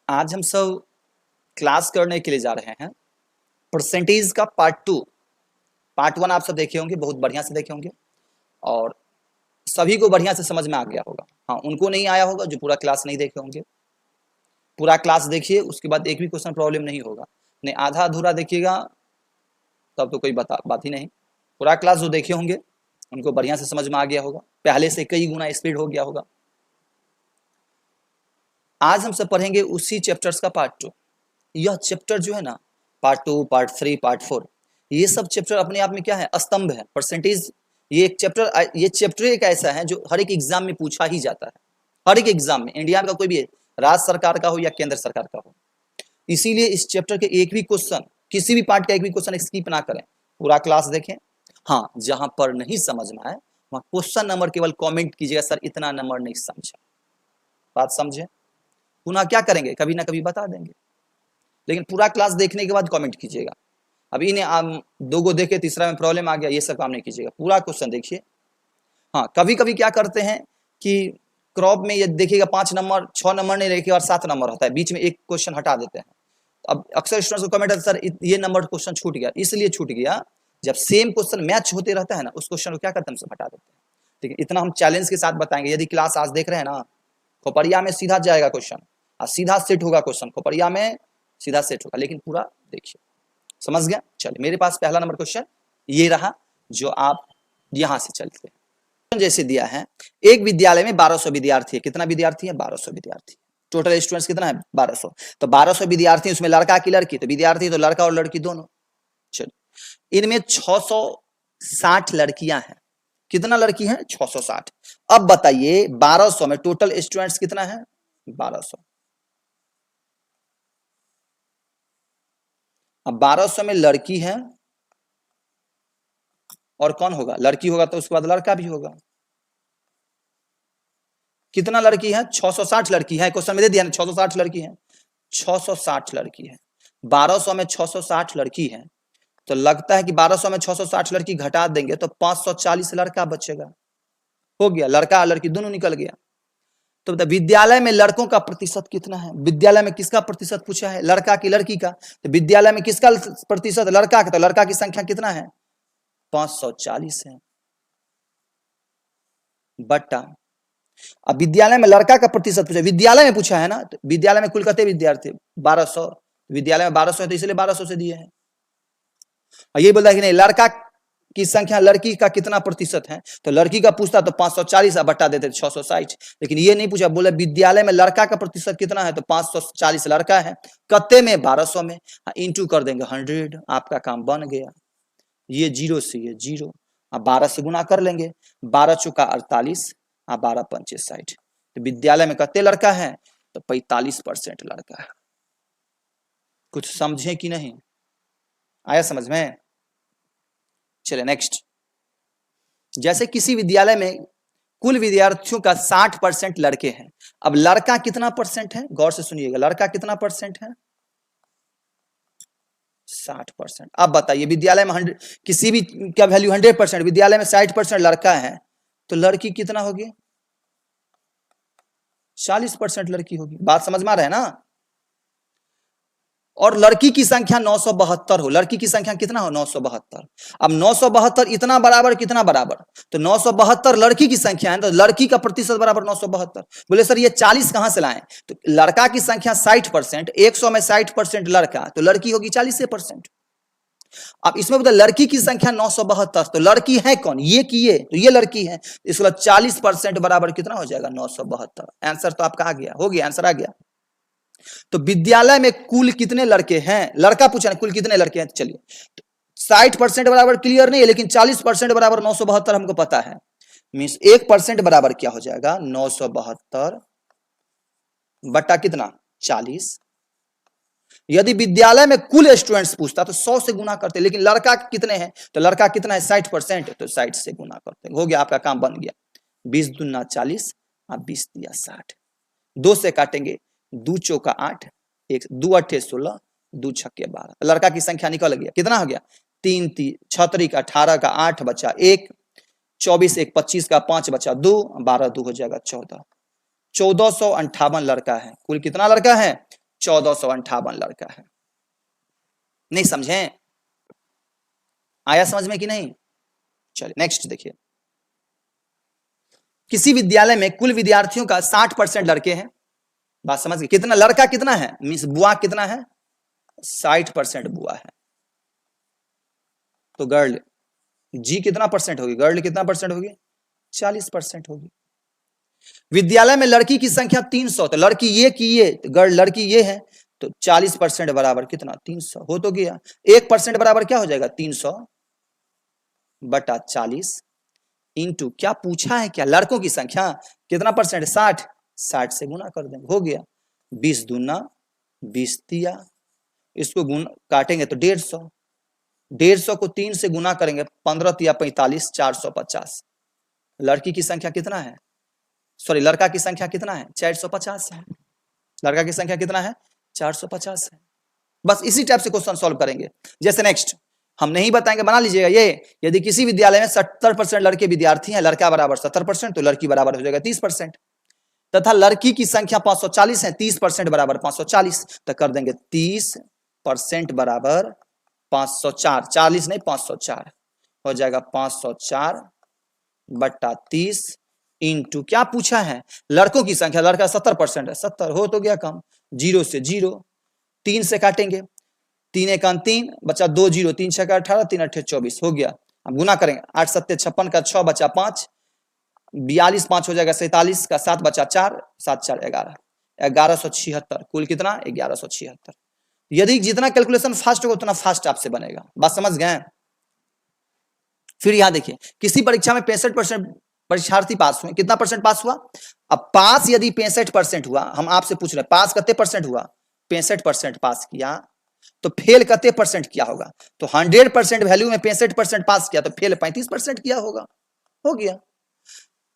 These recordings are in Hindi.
आज हम सब क्लास करने के लिए जा रहे हैं परसेंटेज का पार्ट 2। पार्ट 1 आप सब देखे होंगे, बहुत बढ़िया से देखे होंगे और सभी को बढ़िया से समझ में आ गया होगा। हाँ, उनको नहीं आया होगा जो पूरा क्लास नहीं देखे होंगे। पूरा क्लास देखिए, उसके बाद एक भी क्वेश्चन प्रॉब्लम नहीं होगा। नहीं आधा अधूरा देखिएगा तब तो कोई बात ही नहीं। पूरा क्लास जो देखे होंगे उनको बढ़िया से समझ में आ गया होगा, पहले से कई गुना स्पीड हो गया होगा। आज हम सब पढ़ेंगे उसी चैप्टर्स का पार्ट 2। यह चैप्टर जो है ना, पार्ट 2, पार्ट 3, पार्ट 4, ये सब चैप्टर अपने आप में क्या है, स्तंभ है। परसेंटेज ये चैप्टर एक ऐसा है जो हर एक एग्जाम में पूछा ही जाता है। हर एक एग्जाम में, इंडिया का कोई भी राज्य सरकार का हो या केंद्र सरकार का हो। इसीलिए इस चैप्टर के एक भी क्वेश्चन, किसी भी पार्ट का एक भी क्वेश्चन स्किप ना करें, पूरा क्लास देखें। हाँ, जहां पर नहीं समझ में आए वहां क्वेश्चन नंबर केवल कमेंट कीजिएगा, सर इतना नंबर नहीं समझा। बात समझे? पुनः क्या करेंगे, कभी ना कभी बता देंगे, लेकिन पूरा क्लास देखने के बाद कमेंट कीजिएगा। अभी ने दो गो देखे, तीसरा में प्रॉब्लम आ गया, ये सब काम नहीं कीजिएगा, पूरा क्वेश्चन देखिए। हाँ, कभी कभी क्या करते हैं कि क्रॉप में ये देखिएगा 5 नंबर 6 नंबर नहीं रखे और 7 नंबर होता है, बीच में एक क्वेश्चन हटा देते हैं। अब अक्सर स्टूडेंट्स को कमेंट आता है, सर ये नंबर क्वेश्चन छूट गया। इसलिए छूट गया, जब सेम क्वेश्चन मैच होते रहता है ना, उस क्वेश्चन को क्या करते हैं, हम सब हटा देते हैं। ठीक है, इतना हम चैलेंज के साथ बताएंगे। यदि क्लास आज देख रहे हैं ना, खोपड़िया में सीधा जाएगा क्वेश्चन, सीधा सेट होगा क्वेश्चन, खोपड़िया में सीधा सेट होगा, लेकिन पूरा देखिए। समझ गया? चलिए, मेरे पास पहला नंबर क्वेश्चन ये रहा, जो आप यहां से चलते हैं। जैसे दिया है, एक विद्यालय में 1200 विद्यार्थी है। कितना विद्यार्थी है? 1200 विद्यार्थी। टोटल स्टूडेंट्स कितना है? 1200। तो 1200 विद्यार्थी, उसमें लड़का की लड़की, तो विद्यार्थी तो लड़का और लड़की दोनों। चलिए, इनमें 660 लड़कियां हैं। कितना लड़की है? 660। अब बताइए 1200 में टोटल स्टूडेंट्स कितना है? 1200। अब 1200 में लड़की है और कौन होगा? लड़की होगा, तो उसके बाद लड़का भी होगा। कितना लड़की है? 660 लड़की है। क्वेश्चन में दे दिया ना, 660 लड़की है। 660 लड़की है। 1200 में 660 लड़की है, तो लगता है कि 1200 में 660 लड़की घटा देंगे तो 540 लड़का बचेगा। हो गया, लड़का और लड़की दोनों निकल गया। तो विद्यालय में लड़कों का प्रतिशत कितना है? विद्यालय में किसका प्रतिशत पूछा है? लड़का की लड़की का। तो विद्यालय में किसका प्रतिशत? लड़का का। तो लड़का की संख्या कितना है? 540 है। बट्टा, अब विद्यालय में लड़का का प्रतिशत पूछा, विद्यालय में पूछा है ना, तो विद्यालय में कुल कितने विद्यार्थी? 1200। विद्यालय में 1200 है, तो इसलिए 1200 से दिए हैं। और ये बोला कि नहीं, लड़का की संख्या लड़की का कितना प्रतिशत है, तो लड़की का पूछता तो 540 बट्टा देते 660। लेकिन ये नहीं पूछा, बोले विद्यालय में लड़का का प्रतिशत कितना है, तो 540 लड़का है। कत्ते में? 1200 में। इंटू कर देंगे 100, आपका काम बन गया। ये 0 से ये 0, अब 12 से गुना कर लेंगे। 12 चौका 48, 12 पंचे 60। तो विद्यालय में कितने लड़का है? तो 45% लड़का है। कुछ समझे कि नहीं? आया समझ में? चले नेक्स्ट। जैसे किसी विद्यालय में कुल विद्यार्थियों का 60% लड़के हैं। अब लड़का कितना परसेंट है? गौर से सुनिएगा, लड़का कितना परसेंट है? 60%। अब बताइए, विद्यालय में 100, किसी भी का वैल्यू 100%, विद्यालय में 60% लड़का है, तो लड़की कितना होगी? 40% लड़की होगी। बात समझ में आ रहा है ना? और लड़की की संख्या 972 हो। लड़की की संख्या कितना हो? 972। अब 972 इतना बराबर कितना बराबर? तो 972 लड़की की संख्या है, तो लड़की का प्रतिशत बराबर 972। बोले सर ये 40 कहां से लाएं? तो लड़का की संख्या 60%, 100 में 60% लड़का, तो लड़की होगी 40%। अब इसमें बता, लड़की की संख्या 972, तो लड़की है कौन? ये की ये, तो ये लड़की है। इसको 40% बराबर कितना हो जाएगा? 972। आंसर तो आपका आ गया, हो गया, आंसर आ गया। तो विद्यालय में कुल कितने लड़के हैं? लड़का पूछा ना, कुल कितने लड़के हैं? चलिए, 60% बराबर क्लियर नहीं है, लेकिन 40% बराबर 972 हमको पता है। मीन्स 1% बराबर क्या हो जाएगा? 972 बट्टा कितना? 40। यदि विद्यालय में कुल स्टूडेंट्स पूछता तो 100 से गुना करते, लेकिन लड़का कितने हैं? तो लड़का कितना है? 60%, तो 60 से गुना करते। हो गया, आपका काम बन गया। 20 दूना 40, 20 दिया 60। 2 से काटेंगे, 2 चौका 8, 2 अट्ठे 16, 2 छक्के 12। लड़का की संख्या निकल गया। कितना हो गया? 3 36 का 18 का 8 बचा 1, 24 1 25 का 5 बचा 2, 12 2 हो जाएगा 14। 1458 लड़का है। कुल कितना लड़का है? 1458 लड़का है। नहीं समझे? आया समझ में कि नहीं? चलिए नेक्स्ट देखिए, किसी विद्यालय में कुल विद्यार्थियों का 60% लड़के हैं। बात समझ गए? कितना लड़का कितना है, मीन्स बुआ कितना है, 60% बुआ है। तो गर्ल जी कितना परसेंट होगी, गर्ल कितना परसेंट होगी, 40% होगी। विद्यालय में लड़की की संख्या 300, तो लड़की ये की ये, तो गर्ल लड़की ये है, तो 40% बराबर कितना, 300 हो तो गया। 1% बराबर क्या हो जाएगा, 300/40 इंटू क्या पूछा है, क्या लड़कों की संख्या कितना परसेंट, 60, 60 से गुना कर देंगे, हो गया। 20 दूना 20 तिया, इसको काटेंगे तो 150, 150 को 3 से गुना करेंगे, 15 तिया 45, 450। लड़की की संख्या कितना है, सॉरी लड़का की संख्या कितना है, 450 है। लड़का की संख्या कितना है, 450 है। बस इसी टाइप से क्वेश्चन सॉल्व करेंगे। जैसे नेक्स्ट हम नहीं बताएंगे, बना लीजिएगा ये, यदि किसी विद्यालय में 70% लड़के विद्यार्थी हैं, लड़का बराबर 70%, तो लड़की बराबर हो जाएगा 30%। तथा लड़की की संख्या 540 है, 30% बराबर 540, तो कर देंगे 30% बराबर 504, 40 नहीं 504 हो जाएगा, 504/30 इंटू क्या पूछा है, लड़कों की संख्या, लड़का 70% है, 70 हो तो गया कम, 0 से 0, 3 से काटेंगे, 3 एक 3 बचा 2 0, 3 6 18, 3 8 24 हो गया। अब गुना करेंगे, 8 7 56 का 6 बचा 5, 42 5 हो जाएगा 47 का 7 बचा 4, 7 4 11, 1176, कुल कितना 1176। यदि जितना कैलकुलेशन फास्ट होगा उतना फास्ट आपसे बनेगा। बात समझ गए? फिर यहां देखिए, किसी परीक्षा में 65% परीक्षार्थी पास हुए, कितना परसेंट पास हुआ, अब पास यदि 65% हुआ, हम आपसे पूछ रहे हैं पास कितने परसेंट हुआ, 65% पास किया, तो फेल कितने परसेंट किया होगा, तो 100% वैल्यू में 65% पास किया, तो फेल 35% किया होगा, हो गया।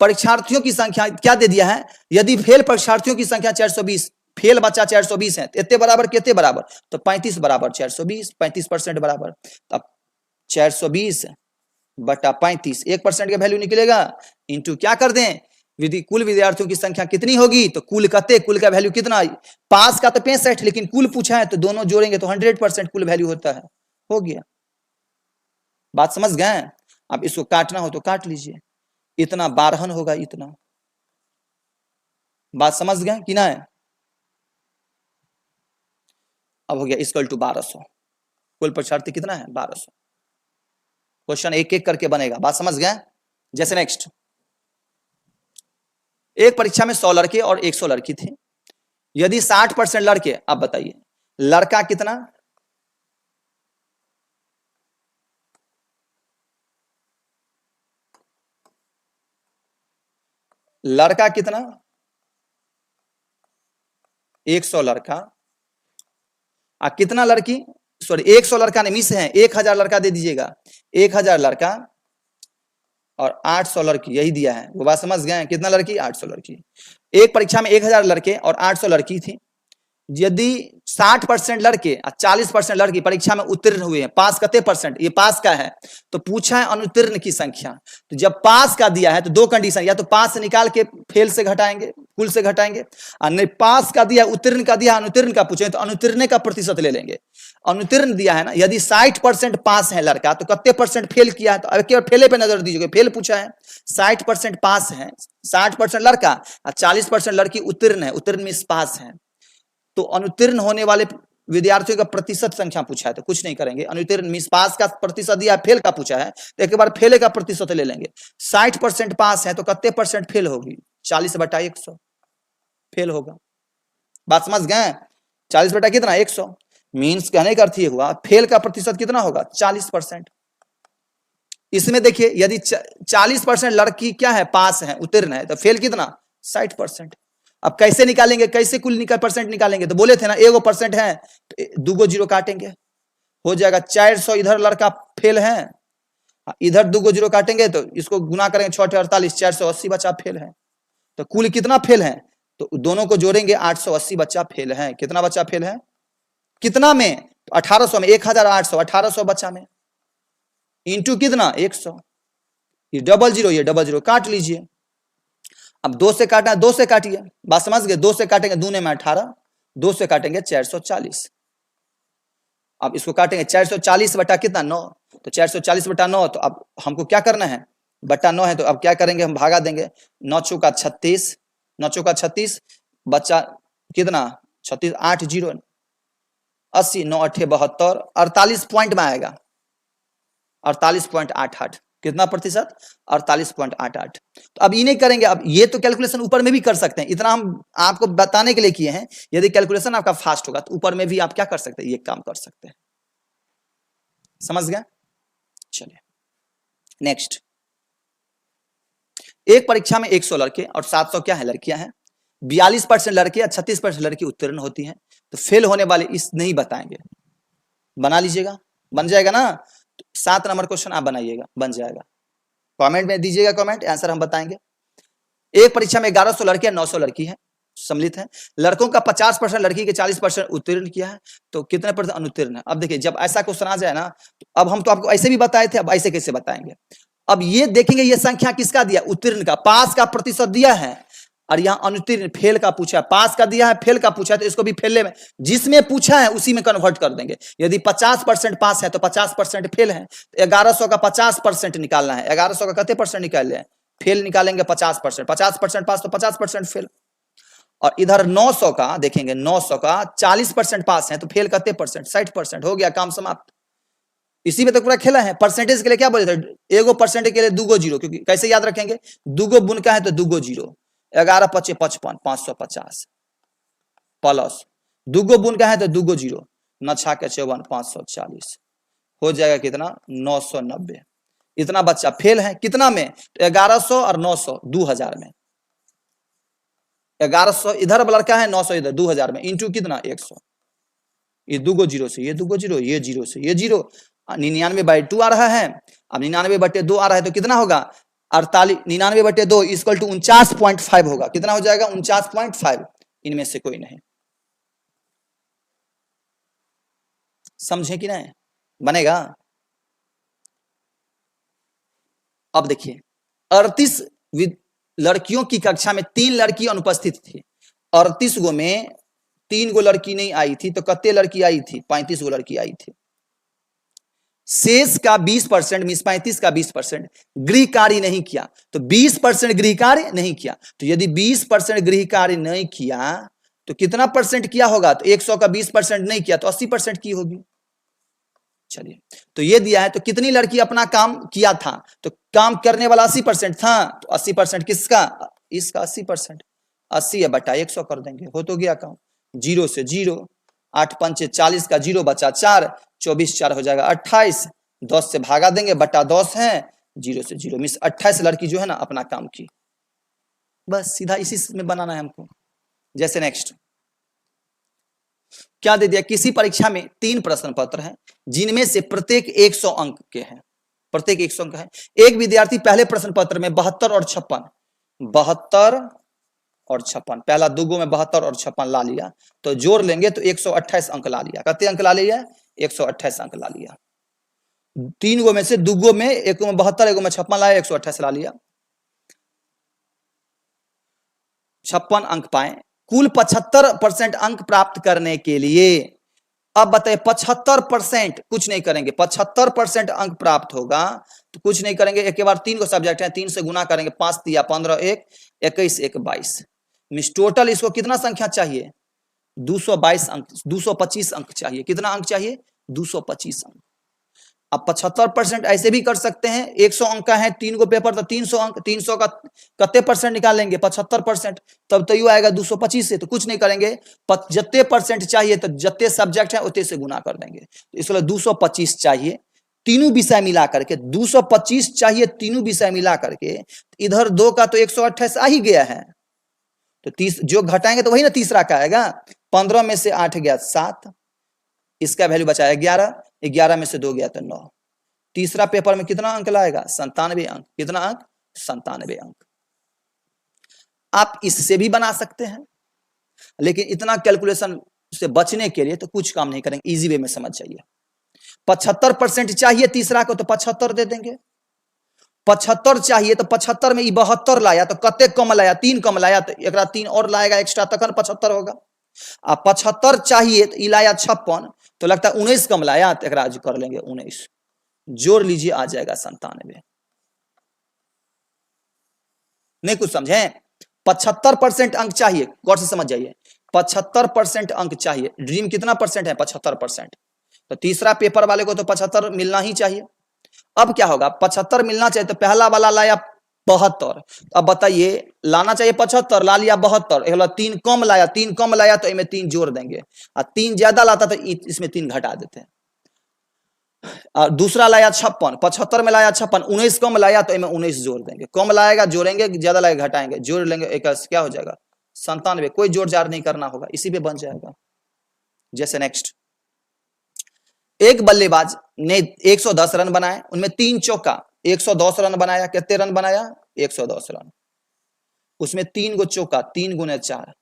परीक्षार्थियों की संख्या क्या दे दिया है, यदि फेल परीक्षार्थियों की संख्या 420, फेल बच्चा 420 है, इतने बराबर कितने बराबर, तो 35 बराबर 420, 35% बराबर, अब 420/35, 1% का वैल्यू निकलेगा, इंटू क्या कर दें, विधि कुल विद्यार्थियों की संख्या कितनी होगी, तो कुल कते, कुल का वैल्यू कितना, पास का तो 65, लेकिन कुल पूछा है तो दोनों जोड़ेंगे तो 100% कुल वैल्यू होता है, हो गया। बात समझ गए? अब इसको काटना हो तो काट लीजिए, इतना 12 होगा, इतना। बात समझ गए कि ना है? अब हो गया इक्वल टू 1200, कुल परीक्षार्थी कितना है 1200। क्वेश्चन एक एक करके बनेगा, बात समझ गए? जैसे नेक्स्ट, एक परीक्षा में 100 लड़के और 100 लड़की थे, यदि 60% लड़के, अब बताइए लड़का कितना, लड़का कितना 100 लड़का, कितना लड़की, सॉरी 100 लड़का ने मिस है, 1000 लड़का दे दीजिएगा, 1000 लड़का और 800 लड़की, यही दिया है, वो बात समझ गए? कितना लड़की, 800 लड़की। एक परीक्षा में 1000 लड़के और 800 लड़की थी, यदि 60% लड़के और 40% लड़की परीक्षा में उत्तीर्ण हुए हैं, पास कितने परसेंट, ये पास का है, तो पूछा है अनुत्तीर्ण की संख्या, तो जब पास का दिया है तो दो कंडीशन, या तो पास से निकाल के फेल से घटाएंगे, कुल से घटाएंगे, और नहीं पास का दिया, उत्तीर्ण का दिया, अनुत्तीर्ण का पूछे तो अनुत्तीर्ण का प्रतिशत ले लेंगे। अनुत्तीर्ण दिया है ना, यदि 60% पास है लड़का, तो कितने परसेंट फेल किया है, तो अब केवल फेले पे नजर दीजिए, फेल पूछा है, 60% पास है, 60% लड़का और 40% लड़की उत्तीर्ण है, उत्तीर्ण मींस पास है, तो अनुत्तीर्ण होने वाले विद्यार्थियों का प्रतिशत संख्या पूछा है, तो कुछ नहीं करेंगे, अनुत्तीर्ण मींस पास का प्रतिशत दिया, फेल का पूछा है तो एक बार फेल का प्रतिशत ले लेंगे। 60% पास है तो कितने परसेंट फेल होगी, 40/100 फेल होगा। बात समझ गए? 40 बटा कितना 100, मींस कहने का अर्थ ये हुआ फेल का प्रतिशत कितना होगा 40%। इसमें देखिए यदि 40% लड़की क्या है, पास है, उत्तीर्ण है, तो फेल कितना 60%। अब कैसे निकालेंगे, कैसे कुल परसेंट निकालेंगे, तो बोले थे ना एगो परसेंट है तो 2 जीरो काटेंगे, हो जाएगा 400, इधर लड़का फेल है, इधर 2 जीरो काटेंगे तो इसको गुना करेंगे 6 48, 480 बच्चा फेल है, तो कुल कितना फेल है, तो दोनों को जोड़ेंगे 880 बच्चा फेल है। कितना बच्चा फेल है, कितना में, तो 1800 में, 1800, 1800 बच्चा में, इंटू कितना 100, ये 00, ये 00 काट लीजिए। अब 2 से काटना, 2 से काटिए, बात समझ गए, 2 से काटेंगे, दूने में 18, 2 से काटेंगे 440। अब इसको काटेंगे 440 बटा कितना 9, तो 440 बटा 9, तो अब हमको क्या करना है, बटा 9 है, तो अब क्या करेंगे, हम भागा देंगे, 9 चौका 36, 9 चौका 36, बच्चा कितना 36, 8 0 80, 9 8 72, 48 पॉइंट में आएगा, 48.88, कितना प्रतिशत, 48.88। तो अब इन्हें करेंगे, अब ये तो कैलकुलेशन ऊपर में भी कर सकते हैं, इतना हम आपको बताने के लिए किए हैं, यदि कैलकुलेशन आपका फास्ट होगा तो ऊपर में भी आप क्या कर सकते हैं, ये काम कर सकते हैं, समझ गए। चलिए नेक्स्ट, एक परीक्षा में 100 लड़के और 700 क्या है लड़कियां हैं, 42% लड़के या 36% लड़की उत्तीर्ण होती हैं, तो फेल होने वाले इस नहीं बताएंगे, बना लीजिएगा, बन जाएगा ना, 7 नंबर क्वेश्चन आप बनाइएगा, बन जाएगा, कमेंट में दीजिएगा, कमेंट आंसर हम बताएंगे। एक परीक्षा में 1100 लड़के या 900 लड़की है सम्मिलित है, लड़कों का 50% लड़की के 40% उत्तीर्ण किया है, तो कितने % अनुत्तीर्ण है। अब देखिए जब ऐसा क्वेश्चन आ जाए ना, तो अब हम तो आपको ऐसे भी बताए थे, अब ऐसे कैसे बताएंगे, अब ये देखेंगे ये संख्या किसका दिया, उत्तीर्ण का, पास का प्रतिशत दिया है, और यहाँ अनुत्तीर्ण फेल का पूछा है, पास का दिया है फेल का पूछा है, तो इसको भी फेल में जिसमें पूछा है उसी में कन्वर्ट कर देंगे। यदि 50% पास है तो 50% फेल है, तो 1100 का 50% निकालना है, 1100 का कितने % निकाल लें, फेल निकालेंगे 50%, 50% पास तो 50% फेल, और इधर 900 का देखेंगे, 900 का 40% पास है तो फेल कितने %, 60%, हो गया काम समाप्त। इसी में तो पूरा खेला है। परसेंटेज के लिए क्या बोले थे, एगो परसेंटेज के लिए 2 जीरो, क्योंकि कैसे याद रखेंगे, 2 बुन का है तो 2 जीरो, 11 5 55 550 प्लस 2 बुन का है तो 2 जीरो, 9 6 के 54 540, हो जाएगा कितना 990। इतना बच्चा फेल है कितना में, तो 1100 और 900 2000 में, 1100 इधर लड़का है, 900 इधर, 2000 में इंटू कितना 100, ये 2 जीरो से ये 2 जीरो, ये जीरो से ये जीरो, 99/2 आ रहा है, अब 99/2 आ रहा है तो कितना होगा 48, 99/2 इक्वल टू 49.5 होगा, कितना हो जाएगा 49.5, इनमें से कोई नहीं, समझे कि नहीं, बनेगा। अब देखिए 38 लड़कियों की कक्षा में 3 लड़की अनुपस्थित थी, 38 गो में 3 गो लड़की नहीं आई थी, तो कितने लड़की आई थी, 35 गो लड़की आई थी। शेष का 20% मिस 35 का 20% गृह कार्य नहीं किया, तो 20% गृह कार्य नहीं किया, तो यदि 20% गृह कार्य नहीं किया तो कितना % किया होगा, तो 100 का 20% नहीं किया तो 80% की होगी। चलिए तो ये दिया है, तो कितनी लड़की अपना काम किया था, तो काम करने वाला 80% था, तो 80% किसका, इसका 80%, 80 है बटा 100 कर देंगे, हो तो गया काम, 0 से 0, 8 5 40 का 0 बचा 4, 24 4 हो जाएगा 28, 10 से भागा देंगे, बटा 10 है, 0 से 0 मिस 28 लड़की जो है ना अपना काम की, बस सीधा इसी में बनाना है हमको। जैसे नेक्स्ट क्या दे दिया, किसी परीक्षा में 3 प्रश्न पत्र हैं जिनमें से प्रत्येक 100 अंक के हैं, प्रत्येक 100 अंक है। एक विद्यार्थी पहले प्रश्न पत्र में 72 और 56, 72 और 56, पहला 2 गो में 72 और 56 ला लिया, तो जोड़ लेंगे तो 128 अंक ला लिया, कितने अंक ला लिया, 128 अंक ला लिया। 3 गो में से 2 गो में, एक गो में 72 एक गो में 56 लाया, 128 ला लिया, 56 अंक पाए। कुल 75% अंक प्राप्त करने के लिए, अब बताइए 75% कुछ नहीं करेंगे, 75% अंक प्राप्त होगा तो कुछ नहीं करेंगे, एक बार 3 को सब्जेक्ट है, 3 से गुना करेंगे, 5 दिया 15 1 21 1 22, मीन्स टोटल इसको कितना संख्या चाहिए, 222 अंक, 225 अंक चाहिए, कितना अंक चाहिए 225 अंक। अब 75% ऐसे भी कर सकते हैं, 100 अंक का है 3 गो पेपर तो 300 अंक, 300 का कितने % निकालेंगे 75%, तब तो यू आएगा 225 से, तो कुछ नहीं करेंगे, जितने % चाहिए तो जितने सब्जेक्ट है उतने से गुना कर देंगे, तो इसलिए 225 चाहिए तीनों विषय मिला करके, 225 चाहिए तीनों विषय मिला करके, इधर 2 का तो 128 आ ही गया है, तो 30 जो घटाएंगे तो वही ना तीसरा का आएगा, 15 में से 8 गया 7, इसका वैल्यू बचाया 11, 11 में से 2 गया तो 9, तीसरा पेपर में कितना अंक लाएगा 97 अंक, कितना अंक 97 अंक। आप इससे भी बना सकते हैं, लेकिन इतना कैलकुलेशन से बचने के लिए तो कुछ काम नहीं करेंगे, इजी वे में समझ जाइए। 75% चाहिए तीसरा को तो 75 दे देंगे, 75 चाहिए तो 75 में 72 लाया तो कते कम लाया, 3 कम लाया तो एक 3 और लाएगा एक्स्ट्रा, तक 75 होगा, अब 75 चाहिए तो ई लाया 56, तो लगता है 19 कम लाया, तो एक कर लेंगे 19, जोड़ लीजिए आ जाएगा 97। नहीं कुछ समझे? 75% अंक चाहिए, गौर से समझ जाइए, 75% अंक चाहिए। ड्रीम कितना परसेंट है? 75%। तो तीसरा पेपर वाले को तो 75 मिलना ही चाहिए। अब क्या होगा? 75 मिलना चाहिए, तो पहला वाला लाया 72। अब बताइए, लाना चाहिए 75, ला लिया 72, 3 कम लाया, 3 कम लाया तो इसमें 3 जोड़ देंगे, और 3 ज्यादा लाता तो इसमें 3 घटा देते हैं। और दूसरा लाया 56, 75 में लाया 56, 19 कम लाया तो इसमें 19 जोड़ देंगे, कम लाएगा जोड़ेंगे, ज्यादा लाएगा घटाएंगे, जोड़ लेंगे, एक क्या हो जाएगा? 97। कोई जोड़ जाड़ नहीं करना होगा, इसी पे बन जाएगा। जैसे नेक्स्ट, एक बल्लेबाज ने 110 रन बनाए, उनमें 3 चौका, 110 रन बनाया। कितने रन बनाया? 110 रन। उसमें 3 गो चौका, 3 गुने 4,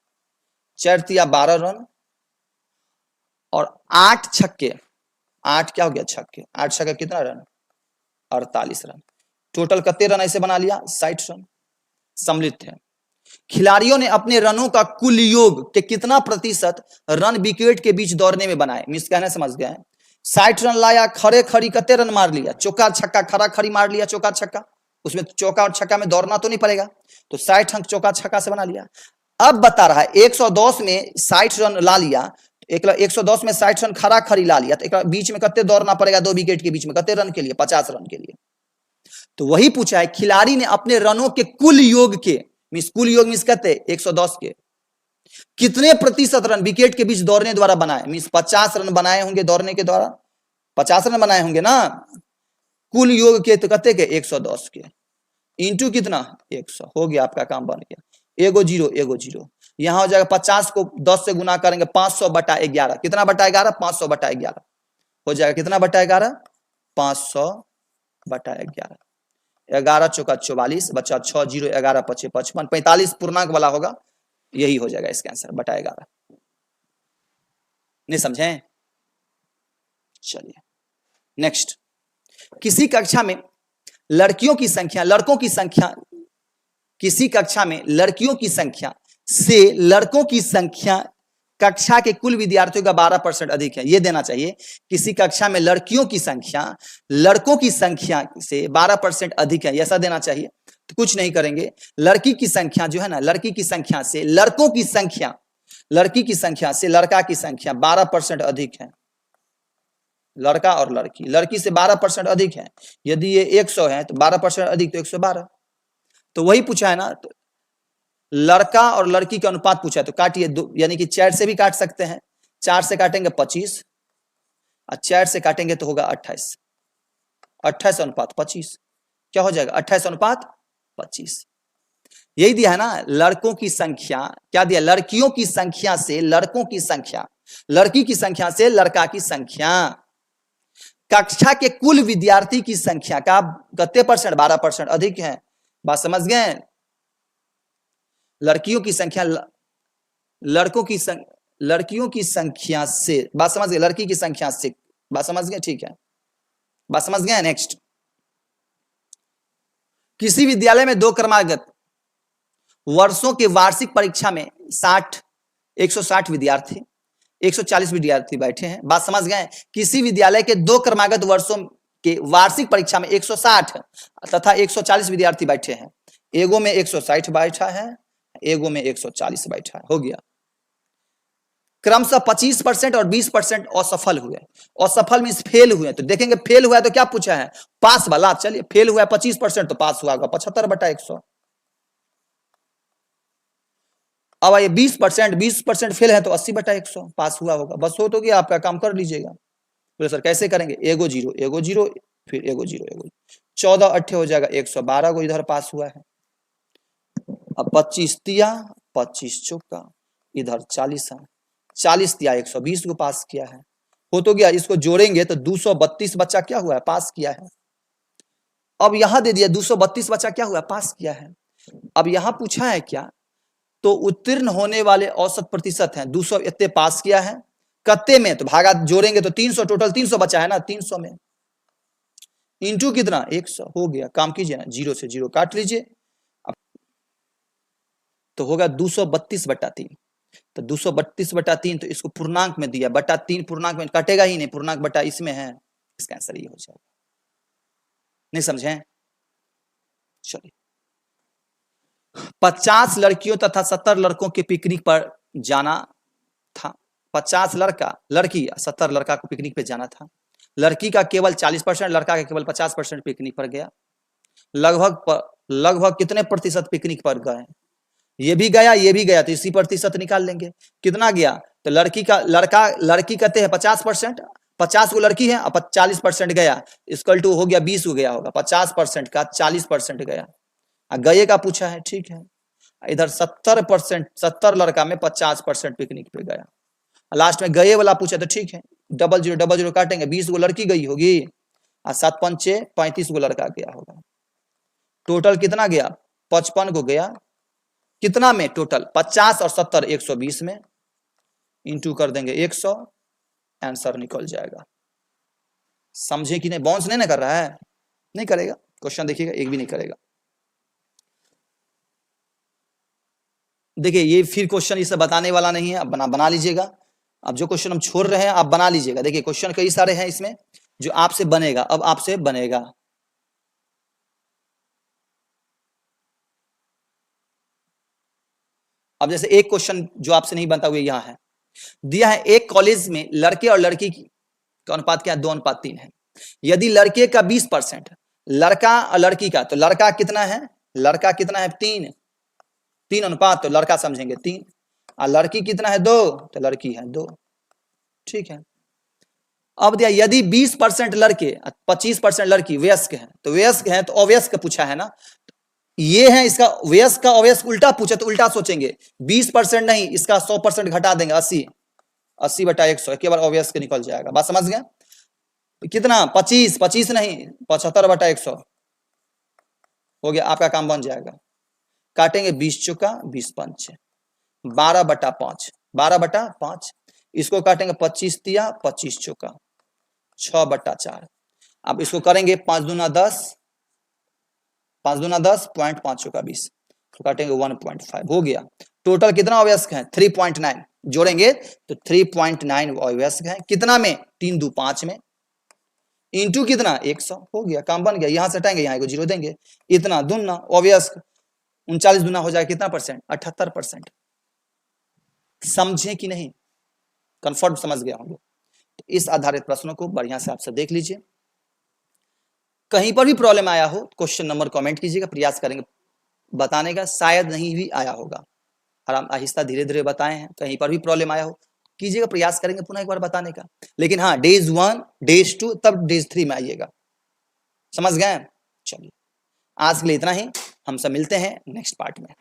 4 तिया 12 रन, और 8 छक्के, 8 क्या हो गया? छक्के, 8 छक्के कितना रन? 48 रन। टोटल कितने रन ऐसे बना लिया? 60 रन। सम्मिलित है। खिलाड़ियों ने अपने रनों का कुल योग के कितना प्रतिशत रन विकेट के बीच दौड़ने में बनाए? मिस कहने समझ गए? 60 रन लाया, खड़े खड़ी कितने रन मार लिया? चौका छक्का, खड़ा खड़ी मार लिया, चौका छक्का। उसमें चौका और छक्का में दौड़ना तो नहीं पड़ेगा, तो 60 अंक चौका छक्का से बना लिया। अब बता रहा है 110 में 60 रन ला लिया, 110 में 60 रन खड़ा खड़ी ला लिया, तो एक बीच में कितने दौड़ना पड़ेगा? 2 विकेट के बीच में कितने रन के लिए? 50 रन के लिए। तो वही पूछा है, खिलाड़ी ने अपने रनों के कुल योग के, मींस कुल योग मींस कहते 110 के कितने प्रतिशत रन विकेट के बीच दौड़ने द्वारा बनाए? मींस 50 रन बनाए होंगे दौड़ने के द्वारा, 50 रन बनाए होंगे ना। कुल योग के तो कहते के 110 के, इंटू कितना? 100। हो गया, आपका काम बन गया। एगो जीरो, एगो जीरो, यहां हो जाएगा 50 को 10 से गुना करेंगे, 500/11। कितना बटा 11? 500/11 हो जाएगा। कितना बटा 11? 500/11। 11 चौका 44, बचा 6, 0, 11 पचे 55, 45 पूर्णांक वाला होगा, यही हो जाएगा इसका आंसर, बटा 11। नहीं समझे? चलिए नेक्स्ट, किसी कक्षा में लड़कियों की संख्या, लड़कों की संख्या, किसी कक्षा में लड़कियों की संख्या से लड़कों की संख्या कक्षा के कुल विद्यार्थियों का 12% अधिक है, यह देना चाहिए। किसी कक्षा में लड़कियों की संख्या लड़कों की संख्या से 12% अधिक है, ऐसा देना चाहिए। तो कुछ नहीं करेंगे, लड़की की संख्या जो है ना, लड़की की संख्या से लड़कों की संख्या, लड़की की संख्या से लड़का की संख्या 12% अधिक है। लड़का और लड़की, लड़की से 12% अधिक है। यदि ये 100 है तो 12% अधिक तो 112। तो वही पूछा है ना, तो लड़का और लड़की का अनुपात पूछा है, तो काटिए, यानी कि 4 से भी काट सकते हैं। 4 से काटेंगे 25, और 4 से काटेंगे तो होगा 28। 28 अनुपात 25 क्या हो जाएगा? 28 अनुपात 25। यही दिया है ना, लड़कों की संख्या, क्या दिया? लड़कियों की संख्या से लड़कों की संख्या, लड़की की संख्या से लड़का की संख्या, कक्षा के कुल विद्यार्थी की संख्या का कितने परसेंट? 12% अधिक है। बात समझ गए? लड़कियों की संख्या लड़कों की लड़कियों की संख्या से, बात समझ गए? लड़की की संख्या से, बात समझ गए? ठीक है, बात समझ गए? नेक्स्ट, किसी विद्यालय में 2 क्रमागत वर्षों के वार्षिक परीक्षा में 160 विद्यार्थी, 140 विद्यार्थी बैठे हैं। बात समझ गए? किसी विद्यालय के 2 क्रमागत वर्षों के वार्षिक परीक्षा में 160 तथा 140 विद्यार्थी बैठे हैं। एगो में 160 बैठा है, एगो में 140 बैठा है। हो गया। क्रमशः 25% और 20% असफल हुए। असफल मींस फेल हुए। तो देखेंगे फेल हुआ है तो क्या पूछा है? पास वाला। चलिए, फेल हुआ है 25% तो पास हुआ होगा 75/100। अब ये 20% फेल है तो 80/100 पास हुआ होगा। बस हो तो गया, आपका काम कर लीजिएगा। बोले सर कैसे करेंगे? एगो जीरो, एगो जीरो, फिर एगो जीरो, एगो 14 8 हो जाएगा 112 को इधर पास हुआ है। अब 25 तिया 25 चौका, इधर 40 है, 40 तिया 120 को पास किया है। हो तो गया। इसको जोड़ेंगे तो 232 बच्चा क्या हुआ है? पास किया है। अब यहां दे दिया 232 बच्चा क्या हुआ? पास किया है। अब यहां पूछा है क्या? तो उत्तीर्ण होने वाले औसत प्रतिशत है 200, इतने पास किया है। कत्ते में? तो भागा जोड़ेंगे तो 300, टोटल 300 बचा है ना, 300 में इंटू कितना? 100। हो गया। काम कीजिए ना, 0 से 0 काट लीजिए, तो होगा 232/3। तो 232/3, तो इसको पूर्णांक में दिया, बटा 3 पूर्णांक में कटेगा ही नहीं, पूर्णांक बटा इसमें है, इसका आंसर ये हो जाएगा। नहीं समझे? चलिए, 50 लड़कियों तथा 70 लड़कों के पिकनिक पर जाना था। 50 लड़की 70 लड़का को पिकनिक पे जाना था। लड़की का केवल 40%, लड़का का केवल 50% पिकनिक पर गया। लगभग कितने प्रतिशत पिकनिक पर गए? ये भी गया, तो इसी प्रतिशत निकाल लेंगे। कितना गया? तो लड़की कहते हैं 50%, 50 को लड़की है, अब 40% गया, इक्वल टू हो गया 20 को गया होगा। 50% का 40% गया, गए का पूछा है, ठीक है। इधर 70%, 70 लड़का में 50% पिकनिक पे गया, लास्ट में गए वाला पूछा, तो ठीक है, 0000 काटेंगे, 20 को लड़की गई होगी और 7 पंचे 35 को लड़का गया होगा। टोटल कितना गया? 55 को गया, कितना में? टोटल 50 और 70 120 में, इंटू कर देंगे 100, आंसर निकल जाएगा। समझे कि नहीं? बाउंस नहीं ना कर रहा है? नहीं करेगा, क्वेश्चन देखिएगा, एक भी नहीं करेगा। देखिए, ये फिर क्वेश्चन इसे बताने वाला नहीं है, अब बना लीजिएगा। अब जो क्वेश्चन हम छोड़ रहे हैं आप बना लीजिएगा। देखिए, क्वेश्चन कई सारे हैं इसमें जो आपसे बनेगा, अब आपसे बनेगा। अब जैसे एक क्वेश्चन जो आपसे नहीं बनता हुआ यहां है, दिया है एक कॉलेज में लड़के और लड़की का अनुपात क्या है? 2:3 है। यदि लड़के का 20%, लड़का और लड़की का, तो लड़का कितना है? 3 अनुपात, तो लड़का समझेंगे 3, और लड़की कितना है? 2, तो लड़की है 2, ठीक है। अब दिया यदि 20% लड़के 25% लड़की वयस्क है, तो वयस्क है तो अवयस्क पूछा है ना, ये है इसका वयस्क का अवयस्क उल्टा पूछा, तो उल्टा सोचेंगे, 20% नहीं, इसका 100% घटा देंगे, 80/100, केवल अवयस्क निकल जाएगा। बात समझ गए? कितना? 25 नहीं, 75/100 हो गया, आपका काम बन जाएगा। काटेंगे 20 चौका 20 पंच, 12/5, 12/5, इसको काटेंगे 25 तिया 25 चौका 6/4। अब इसको करेंगे 5 दूना 10, 5 दूना 10, 0.5 चौका 20, तो काटेंगे 1.5, हो गया। टोटल कितना अवयस्क है? 3.9, जोड़ेंगे तो 3.9 अवयस्क है। कितना में? 3 दू 5 में, इंटू कितना? 100, हो गया, काम बन गया। यहां से हटाएंगे, यहाँ को 0 देंगे, इतना दूना अवयस्क 39 दूना हो जाएगा कितना परसेंट? 78%। समझे कि नहीं? कंफर्म समझ गया होंगे। तो इस आधारित प्रश्नों को बढ़िया से आप सब देख लीजिए। कहीं पर भी प्रॉब्लम आया हो, क्वेश्चन नंबर कमेंट कीजिएगा, प्रयास करेंगे बताने का। शायद नहीं भी आया होगा, आराम आहिस्ता धीरे धीरे बताए हैं। कहीं पर भी प्रॉब्लम आया हो कीजिएगा, प्रयास करेंगे पुनः एक बार बताने का। लेकिन हाँ, डेज 1, डेज 2, तब डेज 3 में आइएगा। समझ गए? चलिए, आज के लिए इतना ही, हम सब मिलते हैं नेक्स्ट पार्ट में।